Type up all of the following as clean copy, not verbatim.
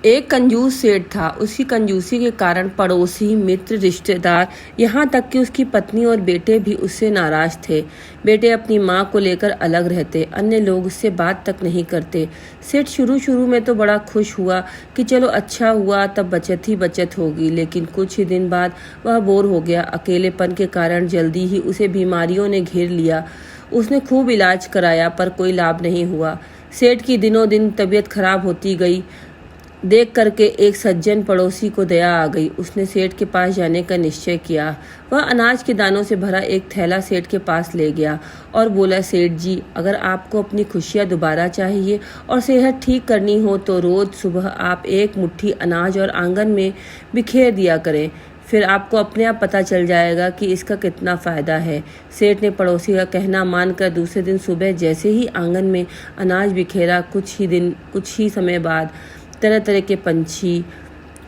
एक कंजूस सेठ था। उसकी कंजूसी के कारण पड़ोसी, मित्र, रिश्तेदार, यहाँ तक कि उसकी पत्नी और बेटे भी उससे नाराज थे। बेटे अपनी माँ को लेकर अलग रहते, अन्य लोग उससे बात तक नहीं करते। सेठ शुरू शुरू में तो बड़ा खुश हुआ कि चलो अच्छा हुआ, तब बचत ही बचत होगी, लेकिन कुछ ही दिन बाद वह बोर हो गया। अकेलेपन के कारण जल्दी ही उसे बीमारियों ने घेर लिया। उसने खूब इलाज कराया पर कोई लाभ नहीं हुआ। सेठ की दिनों दिन तबीयत खराब होती गई। देख करके एक सज्जन पड़ोसी को दया आ गई। उसने सेठ के पास जाने का निश्चय किया। वह अनाज के दानों से भरा एक थैला सेठ के पास ले गया और बोला, सेठ जी, अगर आपको अपनी खुशियाँ दोबारा चाहिए और सेहत ठीक करनी हो तो रोज़ सुबह आप एक मुट्ठी अनाज और आंगन में बिखेर दिया करें। फिर आपको अपने आप पता चल जाएगा कि इसका कितना फ़ायदा है। सेठ ने पड़ोसी का कहना मानकर दूसरे दिन सुबह जैसे ही आंगन में अनाज बिखेरा, कुछ ही समय बाद तरह तरह के पंछी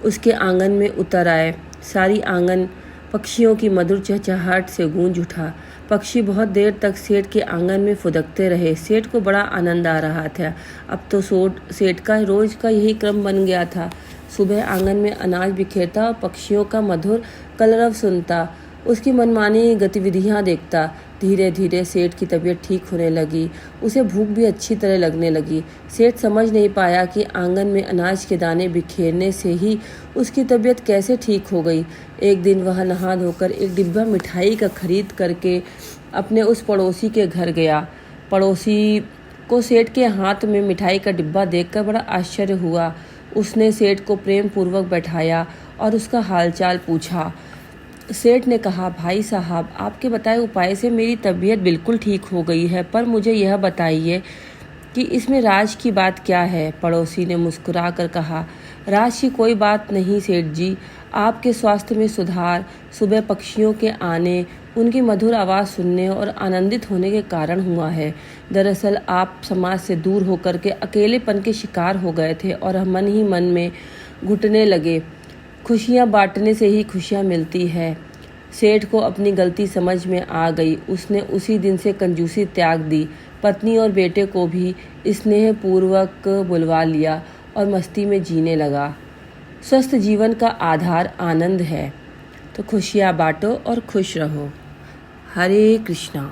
उसके आंगन में उतर आए। सारी आंगन पक्षियों की मधुर चहचहाहट से गूंज उठा। पक्षी बहुत देर तक सेठ के आंगन में फुदकते रहे। सेठ को बड़ा आनंद आ रहा था। अब तो सेठ का रोज का यही क्रम बन गया था। सुबह आंगन में अनाज बिखेरता और पक्षियों का मधुर कलरव सुनता, उसकी मनमानी गतिविधियां देखता। धीरे धीरे सेठ की तबीयत ठीक होने लगी। उसे भूख भी अच्छी तरह लगने लगी। सेठ समझ नहीं पाया कि आंगन में अनाज के दाने बिखेरने से ही उसकी तबीयत कैसे ठीक हो गई। एक दिन वह नहा धोकर एक डिब्बा मिठाई का खरीद करके अपने उस पड़ोसी के घर गया। पड़ोसी को सेठ के हाथ में मिठाई का डिब्बा देखकर बड़ा आश्चर्य हुआ। उसने सेठ को प्रेम पूर्वक बैठाया और उसका हालचाल पूछा। सेठ ने कहा, भाई साहब, आपके बताए उपाय से मेरी तबीयत बिल्कुल ठीक हो गई है, पर मुझे यह बताइए कि इसमें राज की बात क्या है। पड़ोसी ने मुस्कुरा कर कहा, राज की कोई बात नहीं सेठ जी, आपके स्वास्थ्य में सुधार सुबह पक्षियों के आने, उनकी मधुर आवाज़ सुनने और आनंदित होने के कारण हुआ है। दरअसल आप समाज से दूर होकर के अकेलेपन के शिकार हो गए थे और मन ही मन में घुटने लगे। खुशियाँ बांटने से ही खुशियाँ मिलती है। सेठ को अपनी गलती समझ में आ गई। उसने उसी दिन से कंजूसी त्याग दी। पत्नी और बेटे को भी स्नेह पूर्वक बुलवा लिया और मस्ती में जीने लगा। स्वस्थ जीवन का आधार आनंद है, तो खुशियाँ बांटो और खुश रहो। हरे कृष्णा।